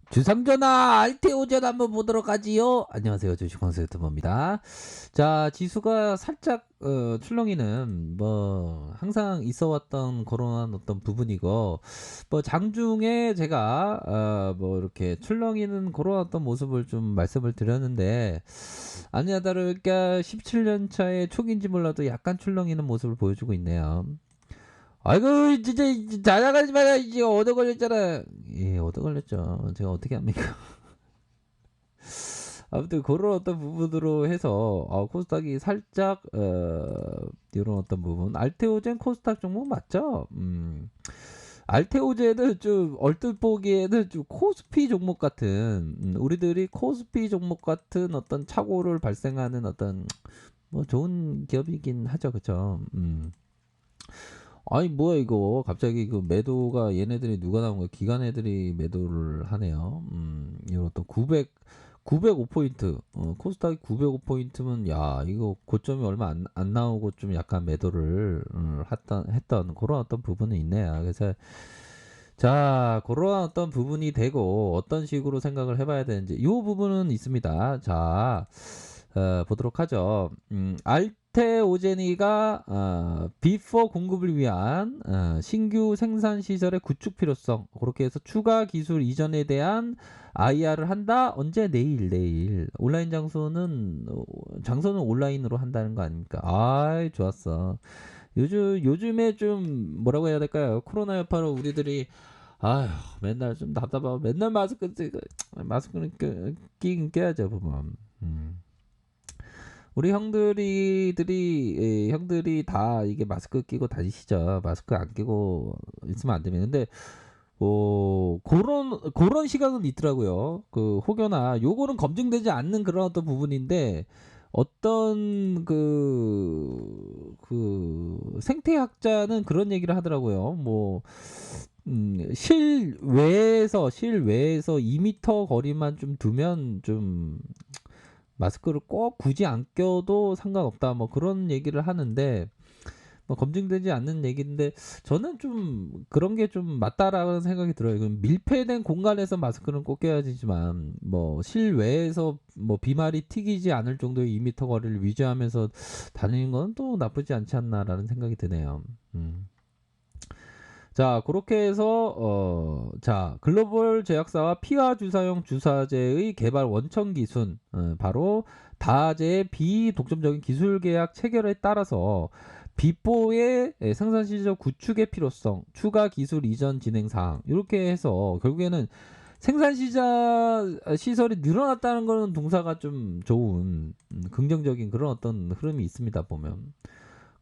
주상전화 알테오전 한번 보도록 하지요. 안녕하세요, 주식kon설 유튜버입니다. 자, 지수가 살짝 출렁이는 뭐 항상 있어왔던 그런 어떤 부분이고, 뭐 장중에 제가 뭐 이렇게 출렁이는 그런 어떤 모습을 좀 말씀을 드렸는데, 아니나 다를까 17년 차의 초기인지 몰라도 약간 출렁이는 모습을 보여주고 있네요. 아이고 진짜 자작하지 마라. 이제 얻어 걸렸잖아. 예, 얻어 걸렸죠. 제가 어떻게 합니까? 아무튼 그런 어떤 부분으로 해서 코스닥이 살짝 이런 어떤 부분 알테오젠 코스닥 종목 맞죠? 알테오젠은 좀 얼뜻 보기에는 좀 코스피 종목 같은 우리들이 코스피 종목 같은 어떤 착오를 발생하는 어떤 뭐 좋은 기업이긴 하죠, 그쵸? 아니 뭐야 이거 갑자기 그 매도가 얘네들이 누가 나온 거야? 기관 애들이 매도를 하네요. 이거 또 905포인트 코스닥이 905포인트면 야 이거 고점이 얼마 안 나오고 좀 약간 매도를 했던 그런 어떤 부분이 있네요. 그래서 자 그런 어떤 부분이 되고 어떤 식으로 생각을 해봐야 되는지 이 부분은 있습니다. 자 보도록 하죠. 알테오제니가 비포 공급을 위한 신규 생산 시설의 구축 필요성 그렇게 해서 추가 기술 이전에 대한 IR을 한다. 언제? 내일 온라인 장소는 온라인으로 한다는 거 아닙니까? 아 좋았어. 요즘에 좀 뭐라고 해야 될까요? 코로나 여파로 우리들이 아휴 맨날 좀 답답하고 맨날 마스크는 끼긴 껴야죠 보면. 우리 형들이 다 이게 마스크 끼고 다니시죠. 마스크 안 끼고 있으면 안 됩니다. 근데 그런 시각은 있더라고요. 그 혹여나 요거는 검증되지 않는 그런 어떤 부분인데 어떤 그 생태학자는 그런 얘기를 하더라고요. 뭐 실외에서 2미터 거리만 좀 두면 좀 마스크를 꼭 굳이 안 껴도 상관없다 뭐 그런 얘기를 하는데 뭐 검증되지 않는 얘기인데 저는 좀 그런 게 좀 맞다라는 생각이 들어요. 밀폐된 공간에서 마스크는 꼭 껴야지만 뭐 실외에서 뭐 비말이 튀기지 않을 정도의 2미터 거리를 유지하면서 다니는 건 또 나쁘지 않지 않나라는 생각이 드네요. 자, 그렇게 해서 자, 글로벌 제약사와 피와 주사용 주사제의 개발 원천 기순 바로 다제의 비독점적인 기술 계약 체결에 따라서 비포의 생산 시설 구축의 필요성, 추가 기술 이전 진행 사항 이렇게 해서 결국에는 생산 시설이 늘어났다는 거는 동사가 좀 좋은 긍정적인 그런 어떤 흐름이 있습니다 보면.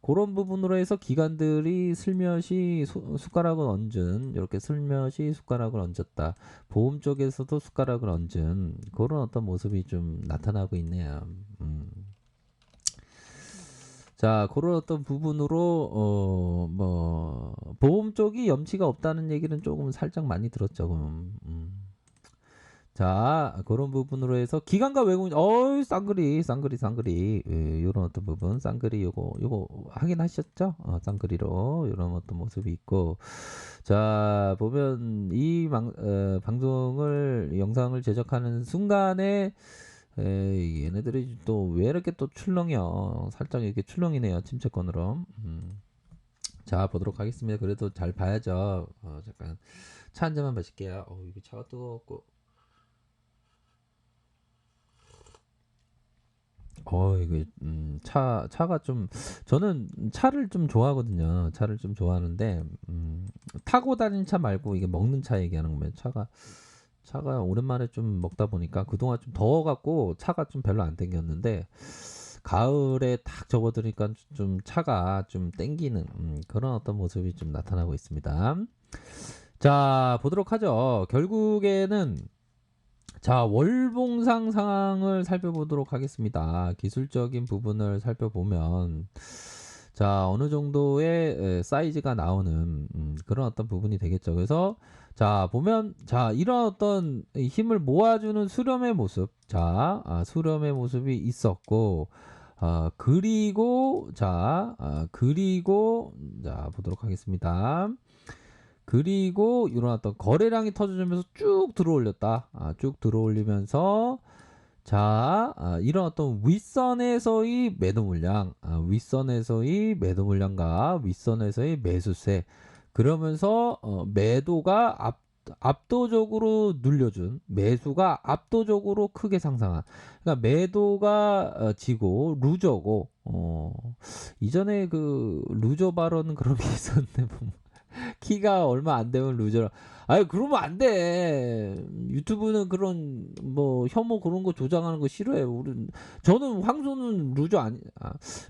그런 부분으로 해서 기관들이 슬며시 숟가락을 얹은 이렇게 슬며시 숟가락을 얹었다. 보험 쪽에서도 숟가락을 얹은 그런 어떤 모습이 좀 나타나고 있네요. 음. 자, 그런 어떤 부분으로 뭐 보험 쪽이 염치가 없다는 얘기는 조금 살짝 많이 들었죠. 자, 그런 부분으로 해서 기관과 외국인, 쌍그리, 요런 어떤 부분, 쌍그리 요거 확인하셨죠? 쌍그리로 요런 어떤 모습이 있고, 자, 보면 방송을 영상을 제작하는 순간에 얘네들이 또 왜 이렇게 또 출렁여? 살짝 이렇게 출렁이네요, 침체권으로. 자, 보도록 하겠습니다. 그래도 잘 봐야죠. 잠깐 차 한 잔만 마실게요. 이게 차가 뜨겁고. 이게 차가 좀 저는 차를 좀 좋아하거든요. 차를 좀 좋아하는데 타고 다니는 차 말고 이게 먹는 차 얘기하는 거면 차가 오랜만에 좀 먹다 보니까 그동안 좀 더워갖고 차가 좀 별로 안 땡겼는데 가을에 딱 접어드니까 좀 차가 좀 땡기는 그런 어떤 모습이 좀 나타나고 있습니다. 자, 보도록 하죠. 결국에는 자, 월봉상 상황을 살펴보도록 하겠습니다. 기술적인 부분을 살펴보면 자, 어느 정도의 사이즈가 나오는 그런 어떤 부분이 되겠죠. 그래서 자, 보면 자, 이런 어떤 힘을 모아주는 수렴의 모습. 자, 수렴의 모습이 있었고 그리고 자, 보도록 하겠습니다. 그리고 이런 어떤 거래량이 터져주면서 쭉 들어올렸다. 쭉 들어올리면서 자, 이런 어떤 윗선에서의 매도 물량, 윗선에서의 매도 물량과 윗선에서의 매수세. 그러면서 매도가 압도적으로 눌려준 매수가 압도적으로 크게 상승한. 그러니까 매도가 지고 루저고 이전에 그 루저 발언 그런 게 있었는데 키가 얼마 안 되면 루저라. 아이 그러면 안 돼. 유튜브는 그런 뭐 혐오 그런 거 조장하는 거 싫어해요. 저는 황소는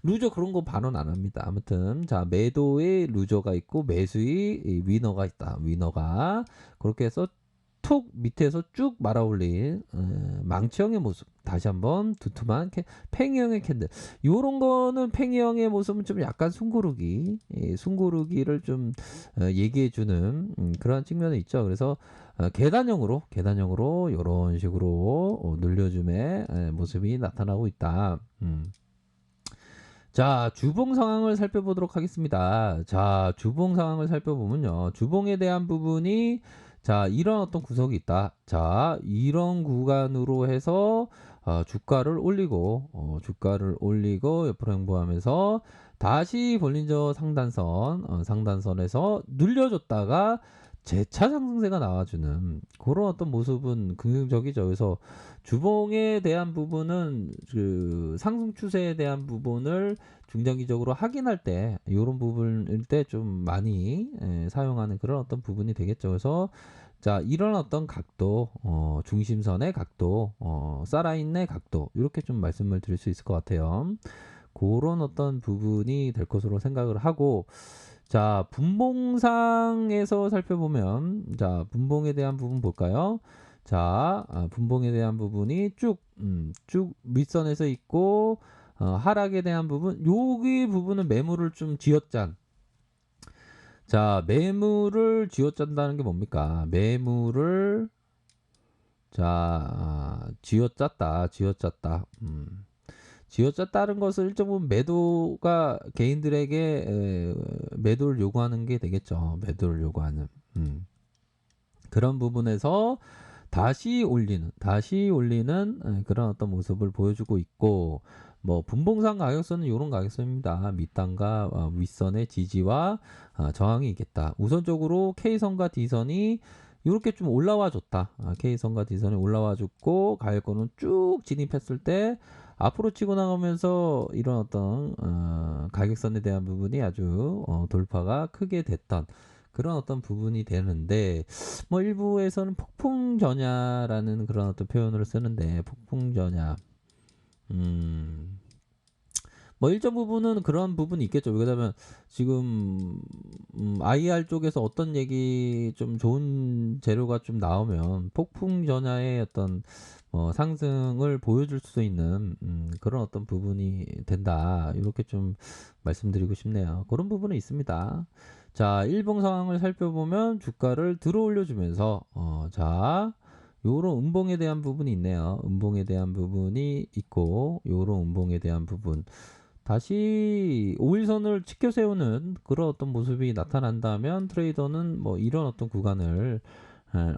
루저 그런 거 발언 안 합니다. 아무튼 자 매도의 루저가 있고 매수의 이 위너가 있다. 위너가 그렇게 해서 툭 밑에서 쭉 말아올린 망치형의 모습. 다시 한번 두툼한 팽이형의 캔들. 요런 거는 팽이형의 모습은 좀 약간 숭고르기, 숭고르기를 좀 얘기해주는 그런 측면이 있죠. 그래서 계단형으로 이런 식으로 늘려줌의 모습이 나타나고 있다. 자, 주봉 상황을 살펴보도록 하겠습니다. 자, 주봉 상황을 살펴보면요. 주봉에 대한 부분이 자, 이런 어떤 구석이 있다. 자, 이런 구간으로 해서 주가를 올리고 옆으로 행보하면서 다시 볼린저 상단선, 상단선에서 눌려줬다가 재차 상승세가 나와주는 그런 어떤 모습은 긍정적이죠. 그래서 주봉에 대한 부분은 그 상승 추세에 대한 부분을 중장기적으로 확인할 때 이런 부분일 때 좀 많이 사용하는 그런 어떤 부분이 되겠죠. 그래서 자 이런 어떤 각도 중심선의 각도 살아있는 각도 이렇게 좀 말씀을 드릴 수 있을 것 같아요. 그런 어떤 부분이 될 것으로 생각을 하고 자 분봉상에서 살펴보면 자 분봉에 대한 부분 볼까요? 자 분봉에 대한 부분이 쭉 윗선에서 있고 하락에 대한 부분 여기 부분은 매물을 좀 쥐어짠 자 매물을 쥐어짠다는 게 뭡니까? 매물을 쥐어짰다. 쥐어짰다는 것을 일정 부분 매도가 개인들에게 매도를 요구하는 게 되겠죠. 매도를 요구하는 그런 부분에서 다시 올리는 그런 어떤 모습을 보여주고 있고 뭐 분봉상 가격선은 이런 가격선입니다. 밑단과 윗선의 지지와 저항이 있겠다. 우선적으로 K선과 D선이 이렇게 좀 올라와 줬다. K선과 D선이 올라와 줬고 가격권은 쭉 진입했을 때 앞으로 치고 나가면서 이런 어떤 가격선에 대한 부분이 아주 돌파가 크게 됐던 그런 어떤 부분이 되는데 뭐 일부에서는 폭풍전야라는 그런 어떤 표현을 쓰는데 폭풍전야 뭐 일정 부분은 그런 부분이 있겠죠. 왜냐하면 지금 IR 쪽에서 어떤 얘기 좀 좋은 재료가 좀 나오면 폭풍전야의 어떤 상승을 보여줄 수 있는 그런 어떤 부분이 된다. 이렇게 좀 말씀드리고 싶네요. 그런 부분은 있습니다. 자, 일봉 상황을 살펴보면 주가를 들어 올려주면서 자 요런 음봉에 대한 부분이 있네요. 음봉에 대한 부분이 있고 요런 음봉에 대한 부분 다시 5일선을 치켜 세우는 그런 어떤 모습이 나타난다면 트레이더는 뭐 이런 어떤 구간을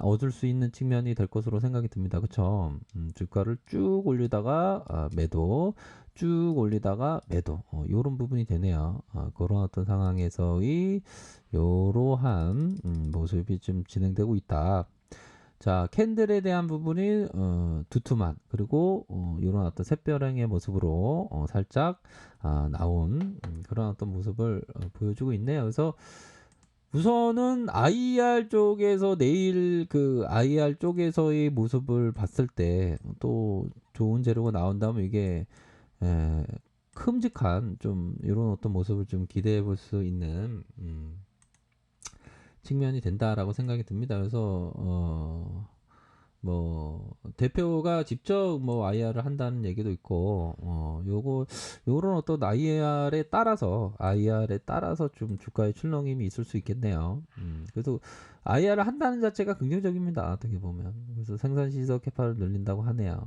얻을 수 있는 측면이 될 것으로 생각이 듭니다. 그쵸? 주가를 쭉 올리다가 매도, 쭉 올리다가 매도, 요런 부분이 되네요. 그런 어떤 상황에서의 요러한 모습이 좀 진행되고 있다. 자, 캔들에 대한 부분이 두툼한 그리고 이런 어떤 샛별행의 모습으로 살짝 나온 그런 어떤 모습을 보여주고 있네요. 그래서 우선은 IR 쪽에서 내일 그 IR 쪽에서의 모습을 봤을 때 또 좋은 재료가 나온다면 이게 에, 큼직한 좀 이런 어떤 모습을 좀 기대해 볼 수 있는 측면이 된다라고 생각이 듭니다. 그래서 뭐 대표가 직접 뭐 IR을 한다는 얘기도 있고 요런 어떤 IR에 따라서 좀 주가의 출렁임이 있을 수 있겠네요. 그래서 IR을 한다는 자체가 긍정적입니다. 어떻게 보면 그래서 생산 시설 캐파를 늘린다고 하네요.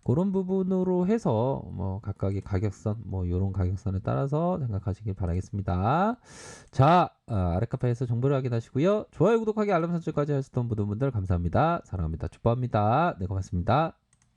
그런 부분으로 해서 뭐 각각의 가격선 뭐 요런 가격선에 따라서 생각하시길 바라겠습니다. 자, 아래 카페에서 정보를 확인하시고요. 좋아요, 구독하기, 알람 설정까지 하셨던 모든 분들 감사합니다. 사랑합니다. 축복합니다. 네, 고맙습니다.